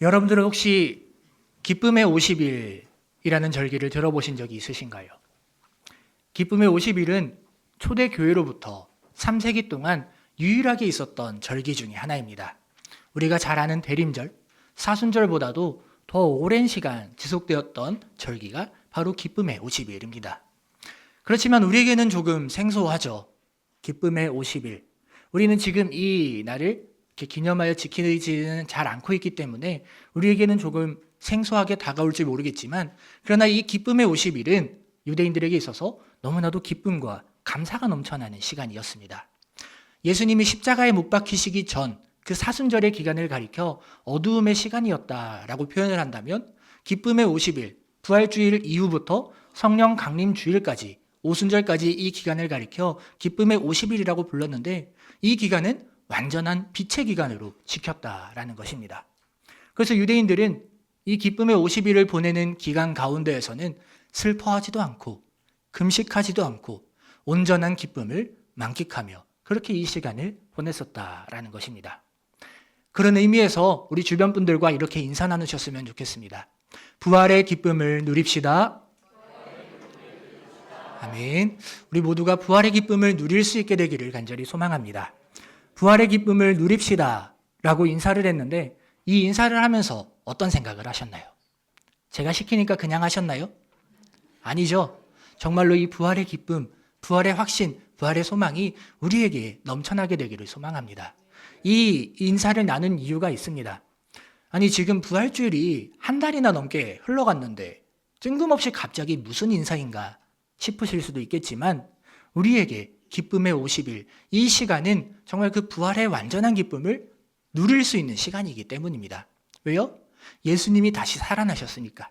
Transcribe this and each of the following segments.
여러분들은 혹시 기쁨의 50일이라는 절기를 들어보신 적이 있으신가요? 기쁨의 50일은 초대교회로부터 3세기 동안 유일하게 있었던 절기 중에 하나입니다. 우리가 잘 아는 대림절, 사순절보다도 더 오랜 시간 지속되었던 절기가 바로 기쁨의 50일입니다. 그렇지만 우리에게는 조금 생소하죠. 기쁨의 50일. 우리는 지금 이 날을 이렇게 기념하여 지키지는 잘 않고 있기 때문에 우리에게는 조금 생소하게 다가올지 모르겠지만, 그러나 이 기쁨의 50일은 유대인들에게 있어서 너무나도 기쁨과 감사가 넘쳐나는 시간이었습니다. 예수님이 십자가에 못 박히시기 전 그 사순절의 기간을 가리켜 어두움의 시간이었다라고 표현을 한다면, 기쁨의 50일, 부활주일 이후부터 성령 강림 주일까지 오순절까지 이 기간을 가리켜 기쁨의 50일이라고 불렀는데, 이 기간은 완전한 빛의 기간으로 지켰다라는 것입니다. 그래서 유대인들은 이 기쁨의 50일을 보내는 기간 가운데에서는 슬퍼하지도 않고 금식하지도 않고 온전한 기쁨을 만끽하며 그렇게 이 시간을 보냈었다라는 것입니다. 그런 의미에서 우리 주변 분들과 이렇게 인사 나누셨으면 좋겠습니다. 부활의 기쁨을 누립시다. 아멘. 우리 모두가 부활의 기쁨을 누릴 수 있게 되기를 간절히 소망합니다. 부활의 기쁨을 누립시다 라고 인사를 했는데, 이 인사를 하면서 어떤 생각을 하셨나요? 제가 시키니까 그냥 하셨나요? 아니죠. 정말로 이 부활의 기쁨, 부활의 확신, 부활의 소망이 우리에게 넘쳐나게 되기를 소망합니다. 이 인사를 나눈 이유가 있습니다. 아니, 지금 부활주일이 한 달이나 넘게 흘러갔는데 뜬금없이 갑자기 무슨 인사인가 싶으실 수도 있겠지만, 우리에게 기쁨의 50일, 이 시간은 정말 그 부활의 완전한 기쁨을 누릴 수 있는 시간이기 때문입니다. 왜요? 예수님이 다시 살아나셨으니까.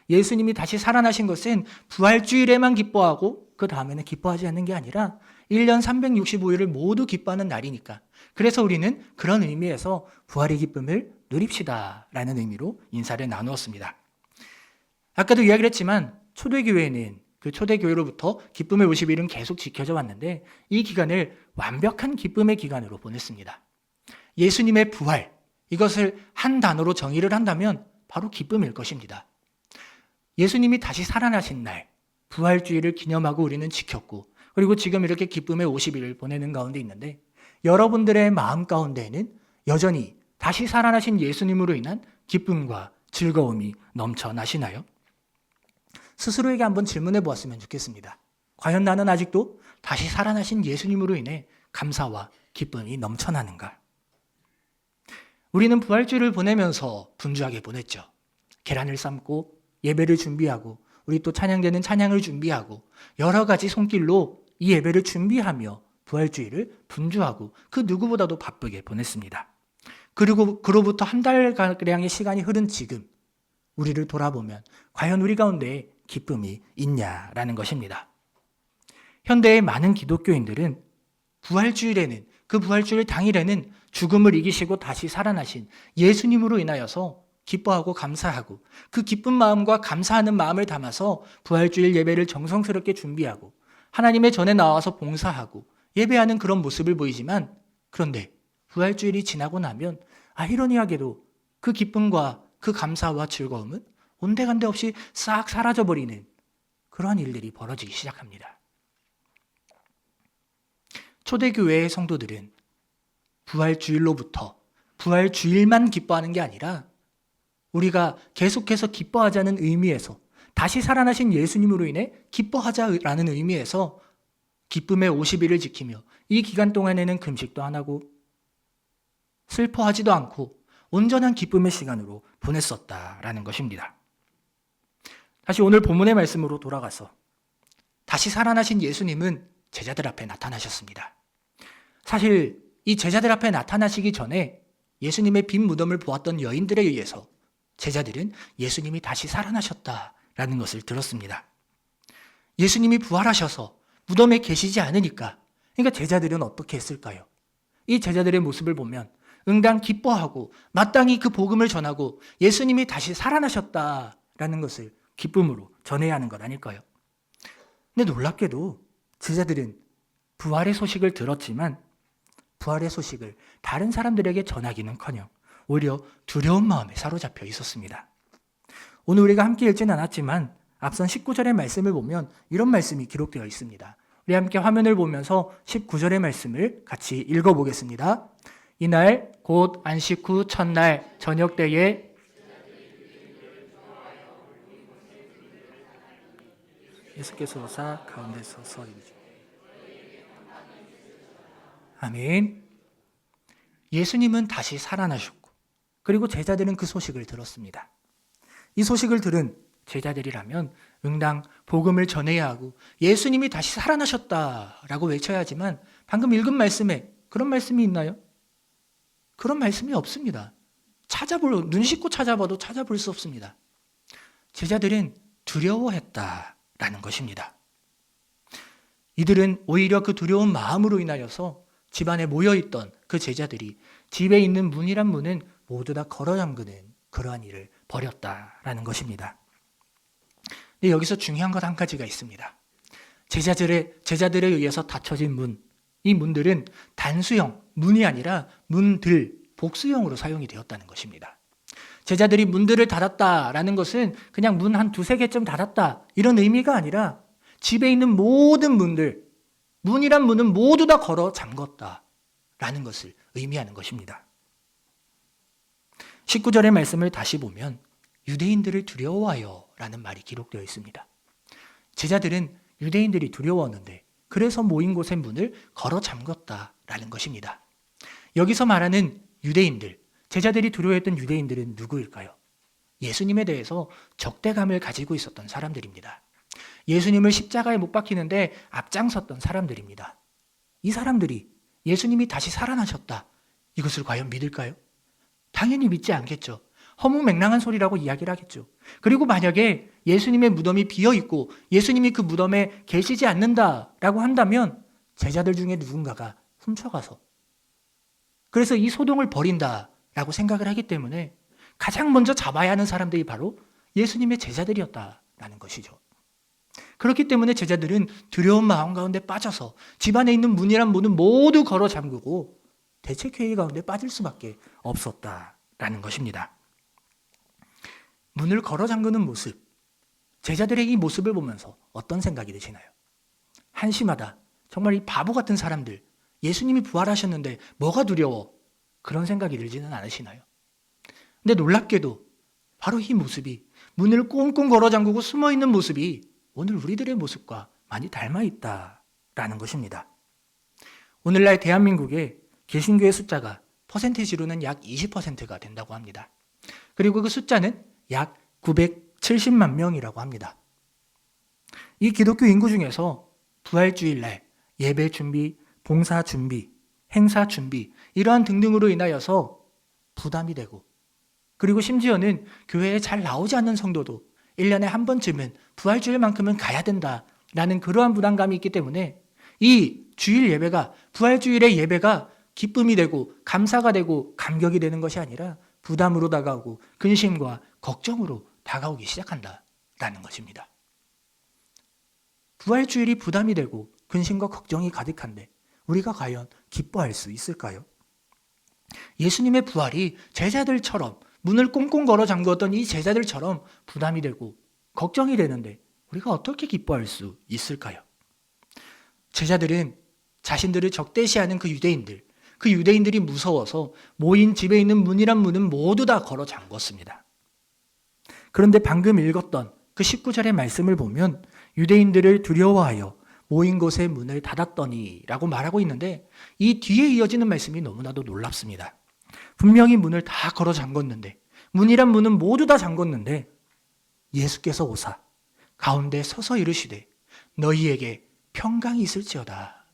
예수님이 다시 살아나신 것은 부활주일에만 기뻐하고 그 다음에는 기뻐하지 않는 게 아니라 1년 365일을 모두 기뻐하는 날이니까. 그래서 우리는 그런 의미에서 부활의 기쁨을 누립시다 라는 의미로 인사를 나누었습니다. 아까도 이야기를 했지만 초대교회는 그 초대교회로부터 기쁨의 50일은 계속 지켜져 왔는데, 이 기간을 완벽한 기쁨의 기간으로 보냈습니다. 예수님의 부활, 이것을 한 단어로 정의를 한다면 바로 기쁨일 것입니다. 예수님이 다시 살아나신 날, 부활주일을 기념하고 우리는 지켰고, 그리고 지금 이렇게 기쁨의 50일을 보내는 가운데 있는데, 여러분들의 마음 가운데에는 여전히 다시 살아나신 예수님으로 인한 기쁨과 즐거움이 넘쳐나시나요? 스스로에게 한번 질문해 보았으면 좋겠습니다. 과연 나는 아직도 다시 살아나신 예수님으로 인해 감사와 기쁨이 넘쳐나는가? 우리는 부활주일을 보내면서 분주하게 보냈죠. 계란을 삶고 예배를 준비하고, 우리 또 찬양되는 찬양을 준비하고, 여러 가지 손길로 이 예배를 준비하며 부활주일을 분주하고 그 누구보다도 바쁘게 보냈습니다. 그리고 그로부터 한 달가량의 시간이 흐른 지금 우리를 돌아보면 과연 우리 가운데 기쁨이 있냐라는 것입니다. 현대의 많은 기독교인들은 부활주일에는, 그 부활주일 당일에는 죽음을 이기시고 다시 살아나신 예수님으로 인하여서 기뻐하고 감사하고, 그 기쁜 마음과 감사하는 마음을 담아서 부활주일 예배를 정성스럽게 준비하고 하나님의 전에 나와서 봉사하고 예배하는 그런 모습을 보이지만, 그런데 부활주일이 지나고 나면 아이러니하게도 그 기쁨과 그 감사와 즐거움은 온데간데 없이 싹 사라져버리는 그러한 일들이 벌어지기 시작합니다. 초대교회의 성도들은 부활주일로부터 부활주일만 기뻐하는 게 아니라 우리가 계속해서 기뻐하자는 의미에서, 다시 살아나신 예수님으로 인해 기뻐하자라는 의미에서 기쁨의 50일을 지키며 이 기간 동안에는 금식도 안 하고 슬퍼하지도 않고 온전한 기쁨의 시간으로 보냈었다라는 것입니다. 다시 오늘 본문의 말씀으로 돌아가서, 다시 살아나신 예수님은 제자들 앞에 나타나셨습니다. 사실 이 제자들 앞에 나타나시기 전에 예수님의 빈 무덤을 보았던 여인들에 의해서 제자들은 예수님이 다시 살아나셨다라는 것을 들었습니다. 예수님이 부활하셔서 무덤에 계시지 않으니까, 그러니까 제자들은 어떻게 했을까요? 이 제자들의 모습을 보면 응당 기뻐하고 마땅히 그 복음을 전하고 예수님이 다시 살아나셨다라는 것을 기쁨으로 전해야 하는 것 아닐까요? 근데 놀랍게도 제자들은 부활의 소식을 들었지만 부활의 소식을 다른 사람들에게 전하기는커녕 오히려 두려운 마음에 사로잡혀 있었습니다. 오늘 우리가 함께 읽지는 않았지만 앞선 19절의 말씀을 보면 이런 말씀이 기록되어 있습니다. 우리 함께 화면을 보면서 19절의 말씀을 같이 읽어보겠습니다. 이날 곧 안식 후 첫날 저녁 때에 예수께서 오사 가운데 서서 이르시되. 아멘. 예수님은 다시 살아나셨고 그리고 제자들은 그 소식을 들었습니다. 이 소식을 들은 제자들이라면 응당 복음을 전해야 하고 예수님이 다시 살아나셨다라고 외쳐야 하지만 방금 읽은 말씀에 그런 말씀이 있나요? 그런 말씀이 없습니다. 눈 씻고 찾아봐도 찾아볼 수 없습니다. 제자들은 두려워했다라는 것입니다. 이들은 오히려 그 두려운 마음으로 인하여서 집안에 모여있던 그 제자들이 집에 있는 문이란 문은 모두 다 걸어 잠그는 그러한 일을 벌였다라는 것입니다. 근데 여기서 중요한 것 한 가지가 있습니다. 제자들에 의해서 닫혀진 문, 이 문들은 단수형, 문이 아니라 문들, 복수형으로 사용이 되었다는 것입니다. 제자들이 문들을 닫았다라는 것은 그냥 문 한 두세 개쯤 닫았다 이런 의미가 아니라 집에 있는 모든 문들, 문이란 문은 모두 다 걸어 잠궜다라는 것을 의미하는 것입니다. 19절의 말씀을 다시 보면 유대인들을 두려워하여 라는 말이 기록되어 있습니다. 제자들은 유대인들이 두려웠는데 그래서 모인 곳의 문을 걸어 잠궜다라는 것입니다. 여기서 말하는 유대인들, 제자들이 두려워했던 유대인들은 누구일까요? 예수님에 대해서 적대감을 가지고 있었던 사람들입니다. 예수님을 십자가에 못 박히는데 앞장섰던 사람들입니다. 이 사람들이 예수님이 다시 살아나셨다, 이것을 과연 믿을까요? 당연히 믿지 않겠죠. 허무맹랑한 소리라고 이야기를 하겠죠. 그리고 만약에 예수님의 무덤이 비어있고 예수님이 그 무덤에 계시지 않는다라고 한다면 제자들 중에 누군가가 훔쳐가서 그래서 이 소동을 벌인다라고 생각을 하기 때문에 가장 먼저 잡아야 하는 사람들이 바로 예수님의 제자들이었다라는 것이죠. 그렇기 때문에 제자들은 두려운 마음 가운데 빠져서 집안에 있는 문이란 문은 모두 걸어 잠그고 대책회의 가운데 빠질 수밖에 없었다라는 것입니다. 문을 걸어 잠그는 모습, 제자들의 이 모습을 보면서 어떤 생각이 드시나요? 한심하다. 정말 이 바보 같은 사람들. 예수님이 부활하셨는데 뭐가 두려워? 그런 생각이 들지는 않으시나요? 근데 놀랍게도 바로 이 모습이 문을 꽁꽁 걸어 잠그고 숨어있는 모습이 오늘 우리들의 모습과 많이 닮아 있다라는 것입니다. 오늘날 대한민국의 개신교의 숫자가 퍼센테이지로는 약 20%가 된다고 합니다. 그리고 그 숫자는 약 970만 명이라고 합니다. 이 기독교 인구 중에서 부활주일날 예배 준비, 봉사 준비, 행사 준비 이러한 등등으로 인하여서 부담이 되고 그리고 심지어는 교회에 잘 나오지 않는 성도도 1년에 한 번쯤은 부활주일만큼은 가야 된다라는 그러한 부담감이 있기 때문에 이 주일 예배가 부활주일의 예배가 기쁨이 되고 감사가 되고 감격이 되는 것이 아니라 부담으로 다가오고 근심과 걱정으로 다가오기 시작한다라는 것입니다. 부활주일이 부담이 되고 근심과 걱정이 가득한데 우리가 과연 기뻐할 수 있을까요? 예수님의 부활이 제자들처럼 문을 꽁꽁 걸어 잠그었던 이 제자들처럼 부담이 되고 걱정이 되는데 우리가 어떻게 기뻐할 수 있을까요? 제자들은 자신들을 적대시하는 그 유대인들이 무서워서 모인 집에 있는 문이란 문은 모두 다 걸어 잠궜습니다. 그런데 방금 읽었던 그 19절의 말씀을 보면 유대인들을 두려워하여 모인 곳의 문을 닫았더니 라고 말하고 있는데 이 뒤에 이어지는 말씀이 너무나도 놀랍습니다. 분명히 문을 다 걸어 잠궜는데 문이란 문은 모두 다 잠궜는데 예수께서 오사 가운데 서서 이르시되 너희에게 평강이 있을지어다.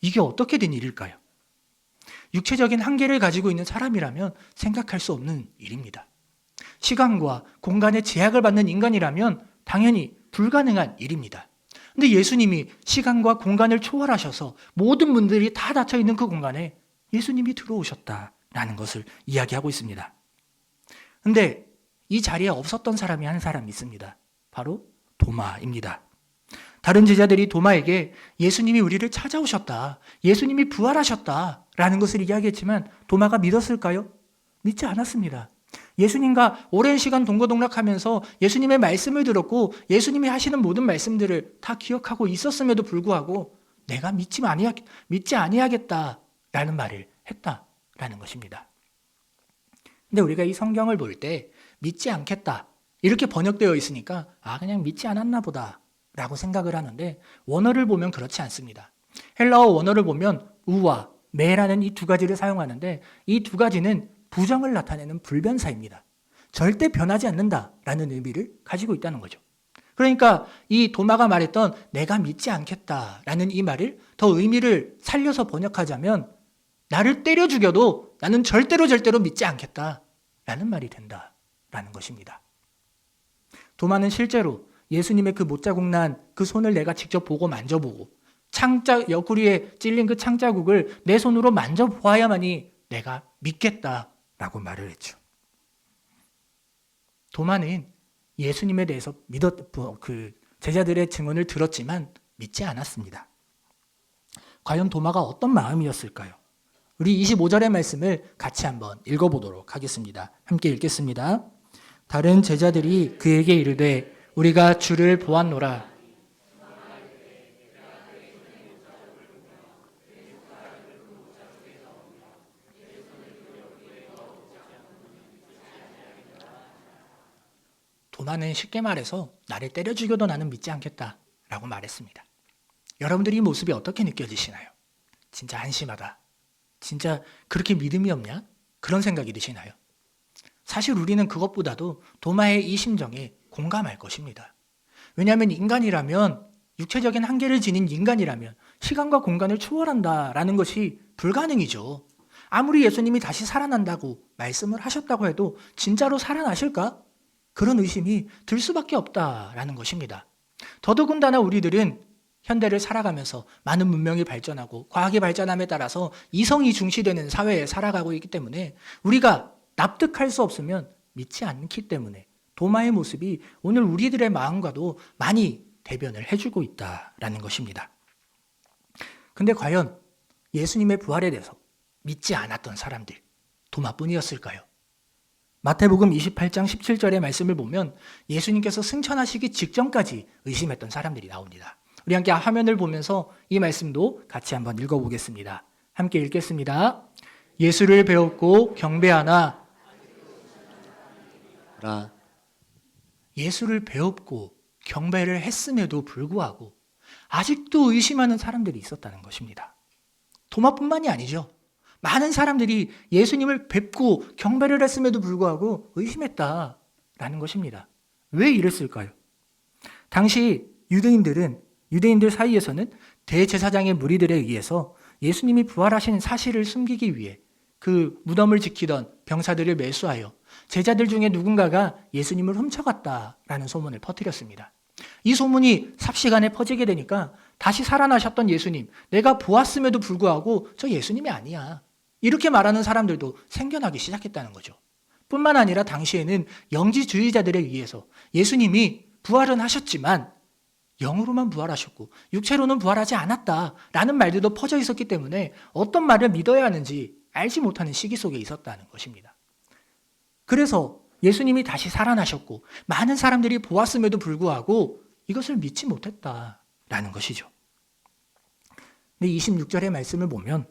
이게 어떻게 된 일일까요? 육체적인 한계를 가지고 있는 사람이라면 생각할 수 없는 일입니다. 시간과 공간의 제약을 받는 인간이라면 당연히 불가능한 일입니다. 근데 예수님이 시간과 공간을 초월하셔서 모든 문들이 다 닫혀 있는 그 공간에 예수님이 들어오셨다라는 것을 이야기하고 있습니다. 근데 이 자리에 없었던 사람이 한 사람이 있습니다. 바로 도마입니다. 다른 제자들이 도마에게 예수님이 우리를 찾아오셨다, 예수님이 부활하셨다라는 것을 이야기했지만 도마가 믿었을까요? 믿지 않았습니다. 예수님과 오랜 시간 동거동락하면서 예수님의 말씀을 들었고 예수님이 하시는 모든 말씀들을 다 기억하고 있었음에도 불구하고 내가 믿지 아니하겠다라는 말을 했다라는 것입니다. 근데 우리가 이 성경을 볼 때 믿지 않겠다 이렇게 번역되어 있으니까 그냥 믿지 않았나 보다 라고 생각을 하는데 원어를 보면 그렇지 않습니다. 헬라어 원어를 보면 우와, 매라는 이 두 가지를 사용하는데 이 두 가지는 부정을 나타내는 불변사입니다. 절대 변하지 않는다라는 의미를 가지고 있다는 거죠. 그러니까 이 도마가 말했던 내가 믿지 않겠다라는 이 말을 더 의미를 살려서 번역하자면 나를 때려 죽여도 나는 절대로 믿지 않겠다라는 말이 된다라는 것입니다. 도마는 실제로 예수님의 그 못자국 난 그 손을 내가 직접 보고 만져보고 옆구리에 찔린 그 창자국을 내 손으로 만져보아야만이 내가 믿겠다라고 말을 했죠. 도마는 예수님에 대해서 제자들의 증언을 들었지만 믿지 않았습니다. 과연 도마가 어떤 마음이었을까요? 우리 25절의 말씀을 같이 한번 읽어보도록 하겠습니다. 함께 읽겠습니다. 다른 제자들이 그에게 이르되 우리가 주를 보았노라. 도마는 쉽게 말해서 나를 때려 죽여도 나는 믿지 않겠다라고 말했습니다. 여러분들이 이 모습이 어떻게 느껴지시나요? 진짜 한심하다. 진짜 그렇게 믿음이 없냐? 그런 생각이 드시나요? 사실 우리는 그것보다도 도마의 이 심정에 공감할 것입니다. 왜냐하면 인간이라면, 육체적인 한계를 지닌 인간이라면 시간과 공간을 초월한다라는 것이 불가능이죠. 아무리 예수님이 다시 살아난다고 말씀을 하셨다고 해도 진짜로 살아나실까? 그런 의심이 들 수밖에 없다라는 것입니다. 더더군다나 우리들은 현대를 살아가면서 많은 문명이 발전하고 과학이 발전함에 따라서 이성이 중시되는 사회에 살아가고 있기 때문에 우리가 납득할 수 없으면 믿지 않기 때문에 도마의 모습이 오늘 우리들의 마음과도 많이 대변을 해주고 있다라는 것입니다. 근데 과연 예수님의 부활에 대해서 믿지 않았던 사람들, 도마뿐이었을까요? 마태복음 28장 17절의 말씀을 보면 예수님께서 승천하시기 직전까지 의심했던 사람들이 나옵니다. 우리 함께 화면을 보면서 이 말씀도 같이 한번 읽어보겠습니다. 함께 읽겠습니다. 예수를 배웠고 경배하나 예수를 배웠고 경배를 했음에도 불구하고 아직도 의심하는 사람들이 있었다는 것입니다. 도마뿐만이 아니죠. 많은 사람들이 예수님을 뵙고 경배를 했음에도 불구하고 의심했다라는 것입니다. 왜 이랬을까요? 당시 유대인들 사이에서는 대제사장의 무리들에 의해서 예수님이 부활하신 사실을 숨기기 위해 그 무덤을 지키던 병사들을 매수하여 제자들 중에 누군가가 예수님을 훔쳐갔다라는 소문을 퍼뜨렸습니다. 이 소문이 삽시간에 퍼지게 되니까 다시 살아나셨던 예수님, 내가 보았음에도 불구하고 저 예수님이 아니야. 이렇게 말하는 사람들도 생겨나기 시작했다는 거죠. 뿐만 아니라 당시에는 영지주의자들에 의해서 예수님이 부활은 하셨지만 영으로만 부활하셨고 육체로는 부활하지 않았다라는 말들도 퍼져 있었기 때문에 어떤 말을 믿어야 하는지 알지 못하는 시기 속에 있었다는 것입니다. 그래서 예수님이 다시 살아나셨고 많은 사람들이 보았음에도 불구하고 이것을 믿지 못했다라는 것이죠. 근데 26절의 말씀을 보면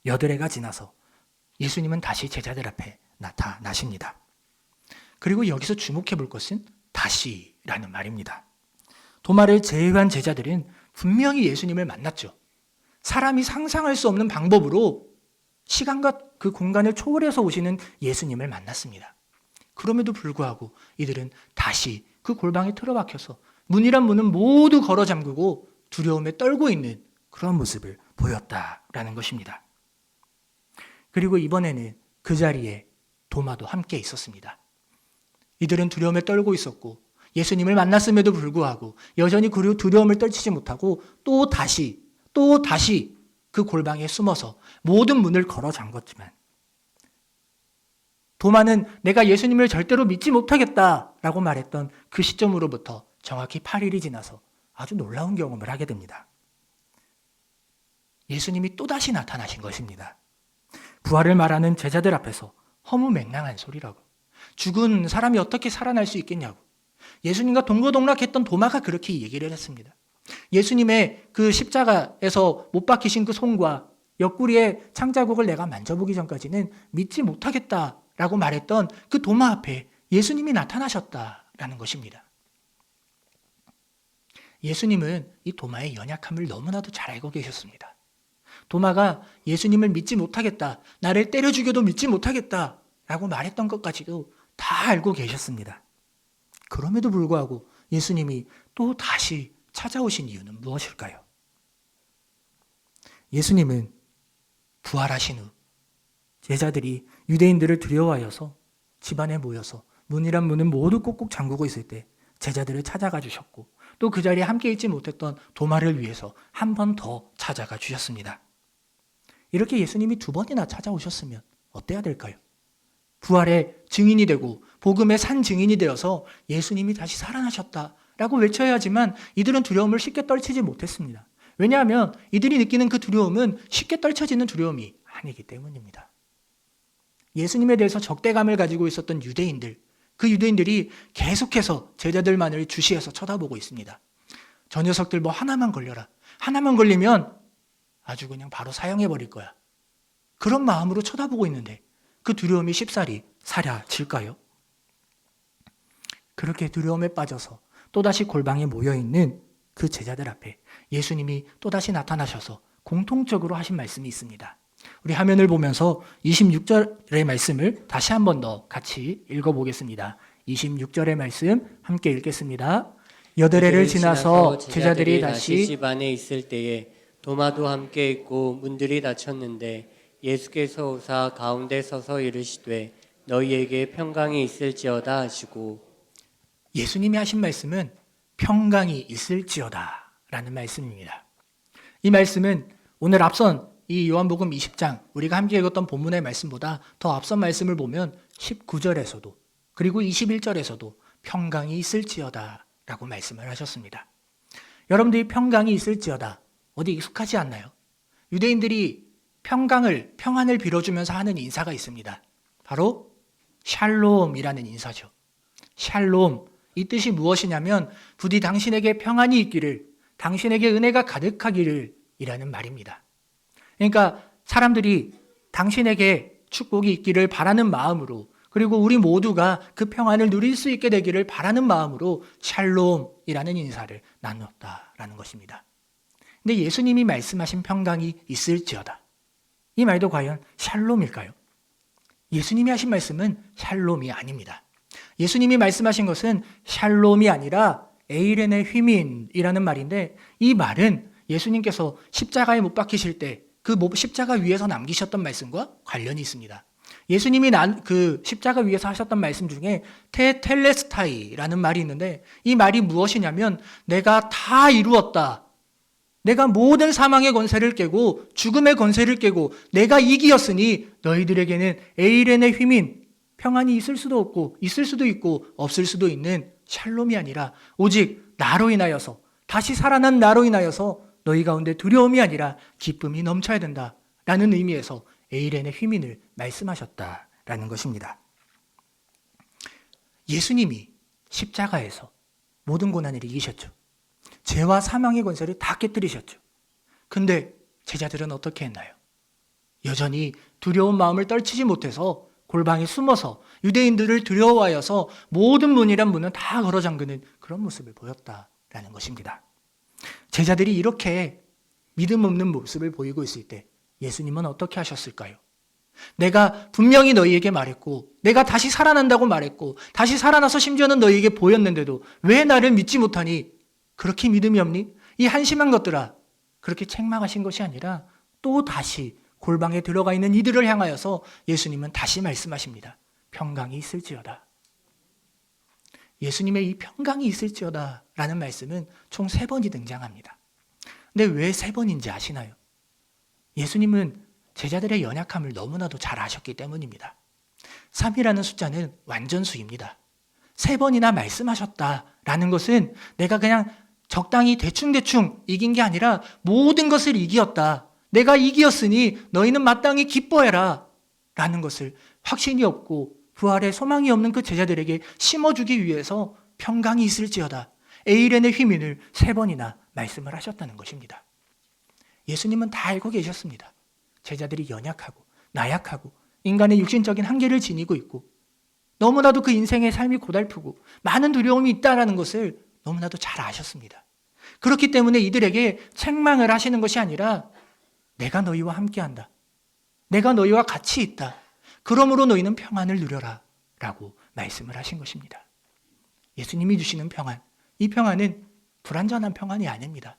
여드레가 지나서 예수님은 다시 제자들 앞에 나타나십니다. 그리고 여기서 주목해 볼 것은 다시라는 말입니다. 도마를 제외한 제자들은 분명히 예수님을 만났죠. 사람이 상상할 수 없는 방법으로 시간과 그 공간을 초월해서 오시는 예수님을 만났습니다. 그럼에도 불구하고 이들은 다시 그 골방에 틀어박혀서 문이란 문은 모두 걸어 잠그고 두려움에 떨고 있는 그런 모습을 보였다라는 것입니다. 그리고 이번에는 그 자리에 도마도 함께 있었습니다. 이들은 두려움에 떨고 있었고 예수님을 만났음에도 불구하고 여전히 그 두려움을 떨치지 못하고 또 다시 그 골방에 숨어서 모든 문을 걸어 잠궜지만 도마는 내가 예수님을 절대로 믿지 못하겠다라고 말했던 그 시점으로부터 정확히 8일이 지나서 아주 놀라운 경험을 하게 됩니다. 예수님이 또다시 나타나신 것입니다. 부활을 말하는 제자들 앞에서 허무맹랑한 소리라고. 죽은 사람이 어떻게 살아날 수 있겠냐고. 예수님과 동거동락했던 도마가 그렇게 얘기를 했습니다. 예수님의 그 십자가에서 못 박히신 그 손과 옆구리의 창자국을 내가 만져보기 전까지는 믿지 못하겠다라고 말했던 그 도마 앞에 예수님이 나타나셨다라는 것입니다. 예수님은 이 도마의 연약함을 너무나도 잘 알고 계셨습니다. 도마가 예수님을 믿지 못하겠다, 나를 때려 죽여도 믿지 못하겠다 라고 말했던 것까지도 다 알고 계셨습니다. 그럼에도 불구하고 예수님이 또 다시 찾아오신 이유는 무엇일까요? 예수님은 부활하신 후 제자들이 유대인들을 두려워하여서 집안에 모여서 문이란 문은 모두 꼭꼭 잠그고 있을 때 제자들을 찾아가 주셨고, 또 그 자리에 함께 있지 못했던 도마를 위해서 한 번 더 찾아가 주셨습니다. 이렇게 예수님이 2번이나 찾아오셨으면 어때야 될까요? 부활의 증인이 되고 복음의 산 증인이 되어서 예수님이 다시 살아나셨다라고 외쳐야 하지만 이들은 두려움을 쉽게 떨치지 못했습니다. 왜냐하면 이들이 느끼는 그 두려움은 쉽게 떨쳐지는 두려움이 아니기 때문입니다. 예수님에 대해서 적대감을 가지고 있었던 유대인들, 그 유대인들이 계속해서 제자들만을 주시해서 쳐다보고 있습니다. 저 녀석들 뭐 하나만 걸려라. 하나만 걸리면 아주 그냥 바로 사형해버릴 거야. 그런 마음으로 쳐다보고 있는데 그 두려움이 쉽사리 사라질까요? 그렇게 두려움에 빠져서 또다시 골방에 모여있는 그 제자들 앞에 예수님이 또다시 나타나셔서 공통적으로 하신 말씀이 있습니다. 우리 화면을 보면서 26절의 말씀을 다시 한 번 더 같이 읽어보겠습니다. 26절의 말씀 함께 읽겠습니다. 여드레를 지나서 제자들이 다시 집 안에 있을 때에 도마도 함께 있고 문들이 닫혔는데 예수께서 오사 가운데 서서 이르시되 너희에게 평강이 있을지어다 하시고. 예수님이 하신 말씀은 평강이 있을지어다 라는 말씀입니다. 이 말씀은 오늘 앞선 이 요한복음 20장 우리가 함께 읽었던 본문의 말씀보다 더 앞선 말씀을 보면 19절에서도 그리고 21절에서도 평강이 있을지어다 라고 말씀을 하셨습니다. 여러분들이 평강이 있을지어다 어디 익숙하지 않나요? 유대인들이 평안을 빌어주면서 하는 인사가 있습니다. 바로 샬롬이라는 인사죠. 샬롬, 이 뜻이 무엇이냐면 부디 당신에게 평안이 있기를, 당신에게 은혜가 가득하기를 이라는 말입니다. 그러니까 사람들이 당신에게 축복이 있기를 바라는 마음으로, 그리고 우리 모두가 그 평안을 누릴 수 있게 되기를 바라는 마음으로 샬롬이라는 인사를 나눴다라는 것입니다. 근데 예수님이 말씀하신 평강이 있을지어다, 이 말도 과연 샬롬일까요? 예수님이 하신 말씀은 샬롬이 아닙니다. 예수님이 말씀하신 것은 샬롬이 아니라 에이렌의 휘민이라는 말인데, 이 말은 예수님께서 십자가에 못 박히실 때 그 십자가 위에서 남기셨던 말씀과 관련이 있습니다. 예수님이 그 십자가 위에서 하셨던 말씀 중에 테텔레스타이라는 말이 있는데, 이 말이 무엇이냐면 내가 다 이루었다. 내가 모든 사망의 권세를 깨고 죽음의 권세를 깨고 내가 이기었으니 너희들에게는 에이렌의 휘민, 평안이 있을 수도 없고 있을 수도 있고 없을 수도 있는 샬롬이 아니라 오직 나로 인하여서, 다시 살아난 나로 인하여서 너희 가운데 두려움이 아니라 기쁨이 넘쳐야 된다라는 의미에서 에이렌의 휘민을 말씀하셨다라는 것입니다. 예수님이 십자가에서 모든 고난을 이기셨죠. 죄와 사망의 권세를 다 깨뜨리셨죠. 근데 제자들은 어떻게 했나요? 여전히 두려운 마음을 떨치지 못해서 골방에 숨어서 유대인들을 두려워하여서 모든 문이란 문은 다 걸어 잠그는 그런 모습을 보였다라는 것입니다. 제자들이 이렇게 믿음 없는 모습을 보이고 있을 때 예수님은 어떻게 하셨을까요? 내가 분명히 너희에게 말했고, 내가 다시 살아난다고 말했고, 다시 살아나서 심지어는 너희에게 보였는데도 왜 나를 믿지 못하니? 그렇게 믿음이 없니? 이 한심한 것들아. 그렇게 책망하신 것이 아니라 또 다시 골방에 들어가 있는 이들을 향하여서 예수님은 다시 말씀하십니다. 평강이 있을지어다. 예수님의 이 평강이 있을지어다 라는 말씀은 총 3번이 등장합니다. 근데 왜 3번인지 아시나요? 예수님은 제자들의 연약함을 너무나도 잘 아셨기 때문입니다. 3이라는 숫자는 완전수입니다. 3번이나 말씀하셨다라는 것은 내가 그냥 적당히 대충대충 이긴 게 아니라 모든 것을 이기었다. 내가 이기었으니 너희는 마땅히 기뻐해라 라는 것을 확신이 없고 부활에 소망이 없는 그 제자들에게 심어주기 위해서 평강이 있을지어다 에이렌의 휘민을 3번이나 말씀을 하셨다는 것입니다. 예수님은 다 알고 계셨습니다. 제자들이 연약하고 나약하고 인간의 육신적인 한계를 지니고 있고 너무나도 그 인생의 삶이 고달프고 많은 두려움이 있다는 것을 너무나도 잘 아셨습니다. 그렇기 때문에 이들에게 책망을 하시는 것이 아니라 내가 너희와 함께한다. 내가 너희와 같이 있다. 그러므로 너희는 평안을 누려라 라고 말씀을 하신 것입니다. 예수님이 주시는 평안, 이 평안은 불완전한 평안이 아닙니다.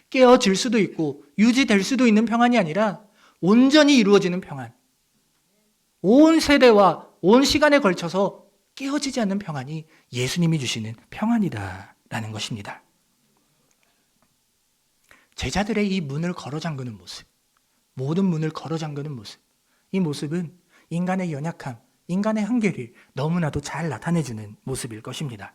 깨어질 수도 있고 유지될 수도 있는 평안이 아니라 온전히 이루어지는 평안. 온 세대와 온 시간에 걸쳐서 깨어지지 않는 평안이 예수님이 주시는 평안이다라는 것입니다. 제자들의 이 문을 걸어 잠그는 모습, 모든 문을 걸어 잠그는 모습, 이 모습은 인간의 연약함, 인간의 한계를 너무나도 잘 나타내주는 모습일 것입니다.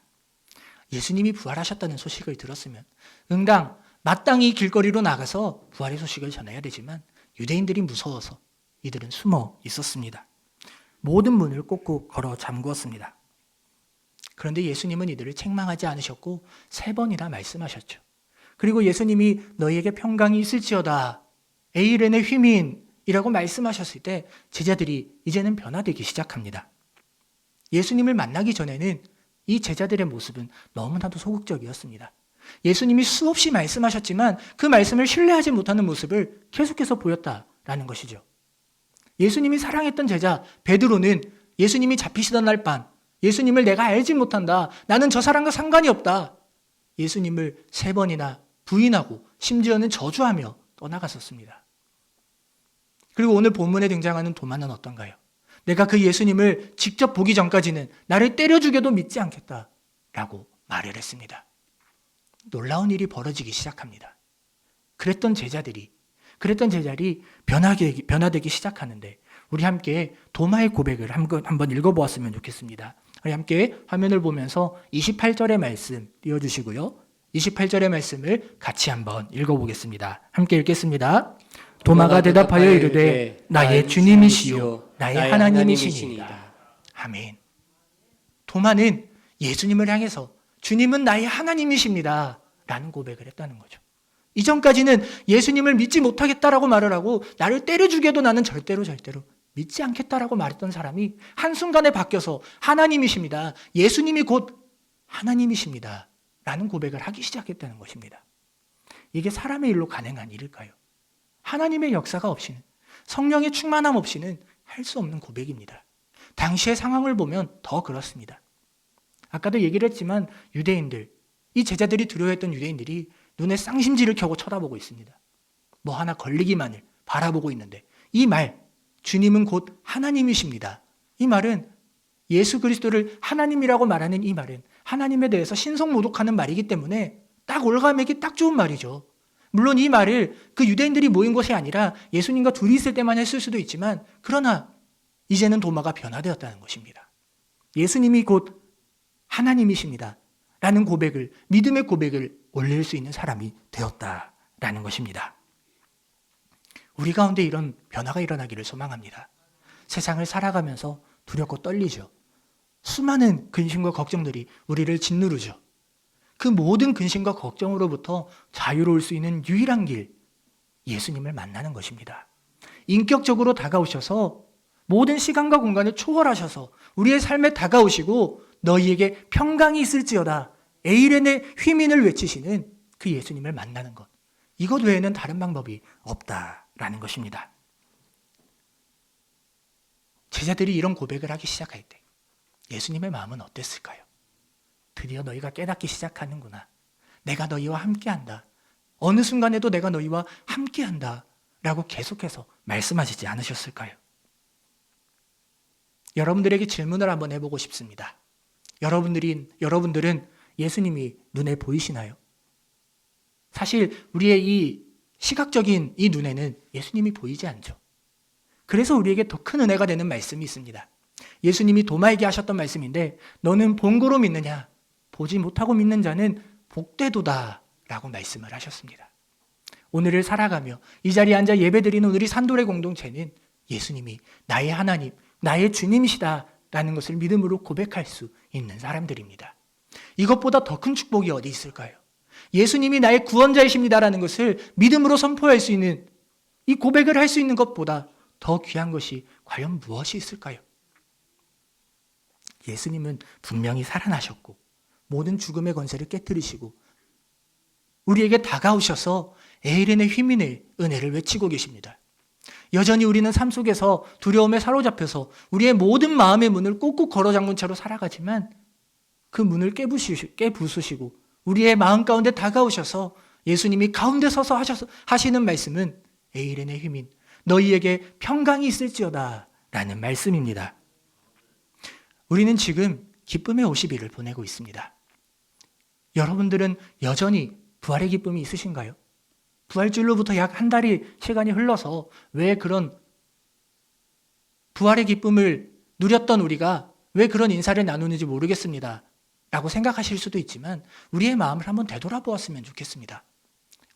예수님이 부활하셨다는 소식을 들었으면 응당 마땅히 길거리로 나가서 부활의 소식을 전해야 되지만 유대인들이 무서워서 이들은 숨어 있었습니다. 모든 문을 꼭꼭 걸어 잠그었습니다. 그런데 예수님은 이들을 책망하지 않으셨고 3번이나 말씀하셨죠. 그리고 예수님이 너희에게 평강이 있을지어다 에이렌의 휘민이라고 말씀하셨을 때 제자들이 이제는 변화되기 시작합니다. 예수님을 만나기 전에는 이 제자들의 모습은 너무나도 소극적이었습니다. 예수님이 수없이 말씀하셨지만 그 말씀을 신뢰하지 못하는 모습을 계속해서 보였다라는 것이죠. 예수님이 사랑했던 제자 베드로는 예수님이 잡히시던 날 밤 예수님을 내가 알지 못한다. 나는 저 사람과 상관이 없다. 예수님을 3번이나 부인하고 심지어는 저주하며 떠나갔었습니다. 그리고 오늘 본문에 등장하는 도마는 어떤가요? 내가 그 예수님을 직접 보기 전까지는 나를 때려 죽여도 믿지 않겠다라고 말을 했습니다. 놀라운 일이 벌어지기 시작합니다. 그랬던 제자들이 변화되기 시작하는데 우리 함께 도마의 고백을 한번 읽어보았으면 좋겠습니다. 우리 함께 화면을 보면서 28절의 말씀 띄워주시고요. 28절의 말씀을 같이 한번 읽어보겠습니다. 함께 읽겠습니다. 도마가 대답하여 이르되 나의 주님이시요 나의 하나님이시니이다. 아멘. 도마는 예수님을 향해서 주님은 나의 하나님이십니다 라는 고백을 했다는 거죠. 이전까지는 예수님을 믿지 못하겠다라고 말을 하고 나를 때려 죽여도 나는 절대로 믿지 않겠다라고 말했던 사람이 한순간에 바뀌어서 하나님이십니다. 예수님이 곧 하나님이십니다 라는 고백을 하기 시작했다는 것입니다. 이게 사람의 일로 가능한 일일까요? 하나님의 역사가 없이는, 성령의 충만함 없이는 할 수 없는 고백입니다. 당시의 상황을 보면 더 그렇습니다. 아까도 얘기를 했지만 유대인들, 이 제자들이 두려워했던 유대인들이 눈에 쌍심지를 켜고 쳐다보고 있습니다. 뭐 하나 걸리기만을 바라보고 있는데 이 말, 주님은 곧 하나님이십니다. 이 말은 예수 그리스도를 하나님이라고 말하는 이 말은 하나님에 대해서 신성모독하는 말이기 때문에 딱 올가매기 딱 좋은 말이죠. 물론 이 말을 그 유대인들이 모인 것이 아니라 예수님과 둘이 있을 때만 했을 수도 있지만 그러나 이제는 도마가 변화되었다는 것입니다. 예수님이 곧 하나님이십니다 라는 고백을, 믿음의 고백을 올릴 수 있는 사람이 되었다라는 것입니다. 우리 가운데 이런 변화가 일어나기를 소망합니다. 세상을 살아가면서 두렵고 떨리죠. 수많은 근심과 걱정들이 우리를 짓누르죠. 그 모든 근심과 걱정으로부터 자유로울 수 있는 유일한 길, 예수님을 만나는 것입니다. 인격적으로 다가오셔서 모든 시간과 공간을 초월하셔서 우리의 삶에 다가오시고 너희에게 평강이 있을지어다 에이렌의 휘민을 외치시는 그 예수님을 만나는 것, 이것 외에는 다른 방법이 없다라는 것입니다. 제자들이 이런 고백을 하기 시작할 때 예수님의 마음은 어땠을까요? 드디어 너희가 깨닫기 시작하는구나. 내가 너희와 함께한다. 어느 순간에도 내가 너희와 함께한다 라고 계속해서 말씀하시지 않으셨을까요? 여러분들에게 질문을 한번 해보고 싶습니다. 여러분들은 예수님이 눈에 보이시나요? 사실 우리의 이 시각적인 이 눈에는 예수님이 보이지 않죠. 그래서 우리에게 더 큰 은혜가 되는 말씀이 있습니다. 예수님이 도마에게 하셨던 말씀인데 너는 본고로 믿느냐? 보지 못하고 믿는 자는 복되도다 라고 말씀을 하셨습니다. 오늘을 살아가며 이 자리에 앉아 예배드리는 우리 산돌의 공동체는 예수님이 나의 하나님, 나의 주님이시다라는 것을 믿음으로 고백할 수 있는 사람들입니다. 이것보다 더 큰 축복이 어디 있을까요? 예수님이 나의 구원자이십니다라는 것을 믿음으로 선포할 수 있는, 이 고백을 할 수 있는 것보다 더 귀한 것이 과연 무엇이 있을까요? 예수님은 분명히 살아나셨고 모든 죽음의 권세를 깨뜨리시고 우리에게 다가오셔서 에일엔의 휘민의 은혜를 외치고 계십니다. 여전히 우리는 삶 속에서 두려움에 사로잡혀서 우리의 모든 마음의 문을 꼭꼭 걸어 잠근 채로 살아가지만 그 문을 깨부수시고 우리의 마음 가운데 다가오셔서 예수님이 가운데 서서 하시는 말씀은 에일엔의 휘민, 너희에게 평강이 있을지어다 라는 말씀입니다. 우리는 지금 기쁨의 50일을 보내고 있습니다. 여러분들은 여전히 부활의 기쁨이 있으신가요? 부활주일로부터 약 한 달이 시간이 흘러서 왜 그런 부활의 기쁨을 누렸던 우리가 왜 그런 인사를 나누는지 모르겠습니다 라고 생각하실 수도 있지만 우리의 마음을 한번 되돌아보았으면 좋겠습니다.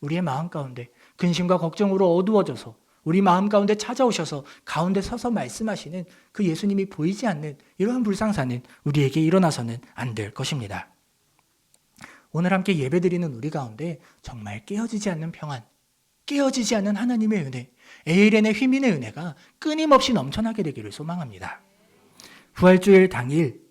우리의 마음 가운데 근심과 걱정으로 어두워져서 우리 마음 가운데 찾아오셔서 가운데 서서 말씀하시는 그 예수님이 보이지 않는 이러한 불상사는 우리에게 일어나서는 안 될 것입니다. 오늘 함께 예배드리는 우리 가운데 정말 깨어지지 않는 평안, 깨어지지 않는 하나님의 은혜, 에일엔의 휘민의 은혜가 끊임없이 넘쳐나게 되기를 소망합니다. 부활주일 당일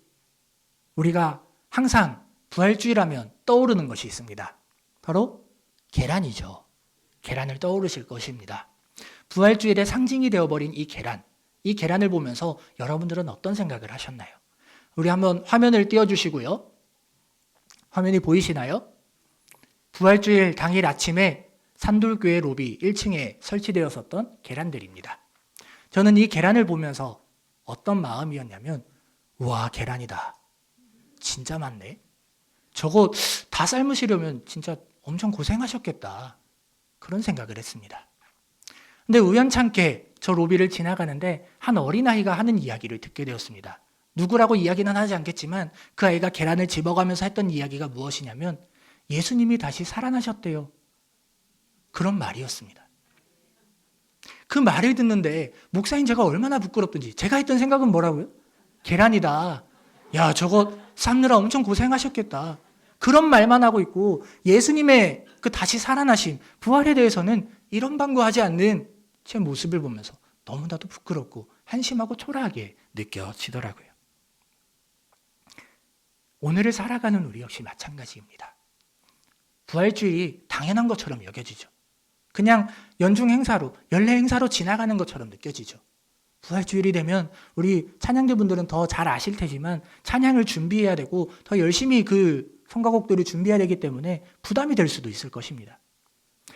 우리가 항상 부활주일하면 떠오르는 것이 있습니다. 바로 계란이죠. 계란을 떠오르실 것입니다. 부활주일의 상징이 되어버린 이 계란을 보면서 여러분들은 어떤 생각을 하셨나요? 우리 한번 화면을 띄워주시고요. 화면이 보이시나요? 부활주일 당일 아침에 산돌교회 로비 1층에 설치되었었던 계란들입니다. 저는 이 계란을 보면서 어떤 마음이었냐면 우와, 계란이다. 진짜 많네. 저거 다 삶으시려면 진짜 엄청 고생하셨겠다. 그런 생각을 했습니다. 근데 우연찮게 저 로비를 지나가는데 한 어린아이가 하는 이야기를 듣게 되었습니다. 누구라고 이야기는 하지 않겠지만 그 아이가 계란을 집어가면서 했던 이야기가 무엇이냐면 예수님이 다시 살아나셨대요. 그런 말이었습니다. 그 말을 듣는데 목사인 제가 얼마나 부끄럽든지 제가 했던 생각은 뭐라고요? 계란이다. 야, 저거 삶느라 엄청 고생하셨겠다. 그런 말만 하고 있고 예수님의 그 다시 살아나심, 부활에 대해서는 이런 방구하지 않는 제 모습을 보면서 너무나도 부끄럽고 한심하고 초라하게 느껴지더라고요. 오늘을 살아가는 우리 역시 마찬가지입니다. 부활주일이 당연한 것처럼 여겨지죠. 그냥 연중 행사로, 연례 행사로 지나가는 것처럼 느껴지죠. 부활주일이 되면 우리 찬양대분들은 더 잘 아실 테지만 찬양을 준비해야 되고 더 열심히 그 성가곡들을 준비해야 되기 때문에 부담이 될 수도 있을 것입니다.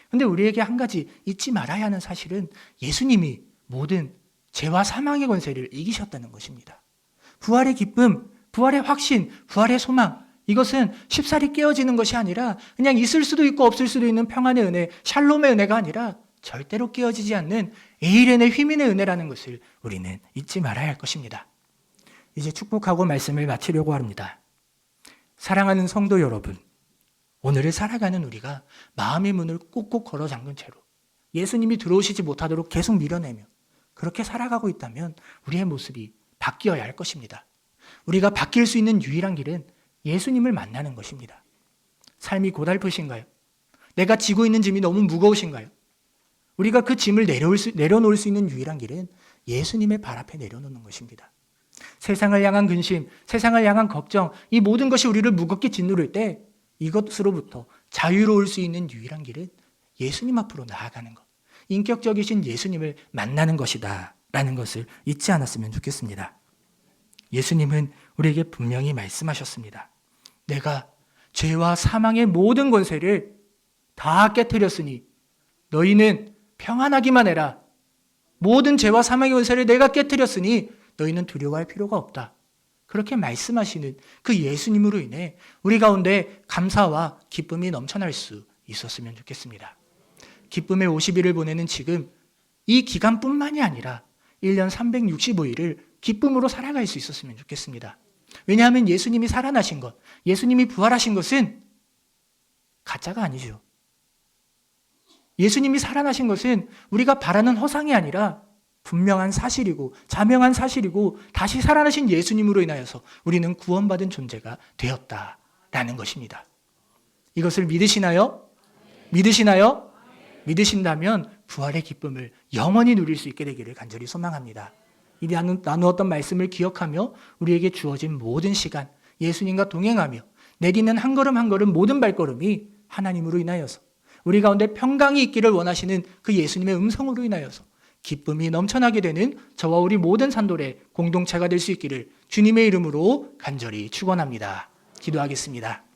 그런데 우리에게 한 가지 잊지 말아야 하는 사실은 예수님이 모든 죄와 사망의 권세를 이기셨다는 것입니다. 부활의 기쁨, 부활의 확신, 부활의 소망, 이것은 쉽사리 깨어지는 것이 아니라 그냥 있을 수도 있고 없을 수도 있는 평안의 은혜, 샬롬의 은혜가 아니라 절대로 깨어지지 않는 에일엔의 휘민의 은혜라는 것을 우리는 잊지 말아야 할 것입니다. 이제 축복하고 말씀을 마치려고 합니다. 사랑하는 성도 여러분, 오늘을 살아가는 우리가 마음의 문을 꼭꼭 걸어 잠근 채로 예수님이 들어오시지 못하도록 계속 밀어내며 그렇게 살아가고 있다면 우리의 모습이 바뀌어야 할 것입니다. 우리가 바뀔 수 있는 유일한 길은 예수님을 만나는 것입니다. 삶이 고달프신가요? 내가 지고 있는 짐이 너무 무거우신가요? 우리가 그 짐을 내려놓을 수 있는 유일한 길은 예수님의 발 앞에 내려놓는 것입니다. 세상을 향한 근심, 세상을 향한 걱정, 이 모든 것이 우리를 무겁게 짓누를 때 이것으로부터 자유로울 수 있는 유일한 길은 예수님 앞으로 나아가는 것, 인격적이신 예수님을 만나는 것이다 라는 것을 잊지 않았으면 좋겠습니다. 예수님은 우리에게 분명히 말씀하셨습니다. 내가 죄와 사망의 모든 권세를 다 깨뜨렸으니 너희는 평안하기만 해라. 모든 죄와 사망의 권세를 내가 깨뜨렸으니 너희는 두려워할 필요가 없다. 그렇게 말씀하시는 그 예수님으로 인해 우리 가운데 감사와 기쁨이 넘쳐날 수 있었으면 좋겠습니다. 기쁨의 50일을 보내는 지금 이 기간뿐만이 아니라 1년 365일을 기쁨으로 살아갈 수 있었으면 좋겠습니다. 왜냐하면 예수님이 살아나신 것, 예수님이 부활하신 것은 가짜가 아니죠. 예수님이 살아나신 것은 우리가 바라는 허상이 아니라 분명한 사실이고 자명한 사실이고 다시 살아나신 예수님으로 인하여서 우리는 구원받은 존재가 되었다라는 것입니다. 이것을 믿으시나요? 믿으시나요? 믿으신다면 부활의 기쁨을 영원히 누릴 수 있게 되기를 간절히 소망합니다. 이 나누었던 말씀을 기억하며 우리에게 주어진 모든 시간 예수님과 동행하며 내디는 한 걸음 한 걸음 모든 발걸음이 하나님으로 인하여서 우리 가운데 평강이 있기를 원하시는 그 예수님의 음성으로 인하여서 기쁨이 넘쳐나게 되는 저와 우리 모든 산돌의 공동체가 될 수 있기를 주님의 이름으로 간절히 축원합니다. 기도하겠습니다.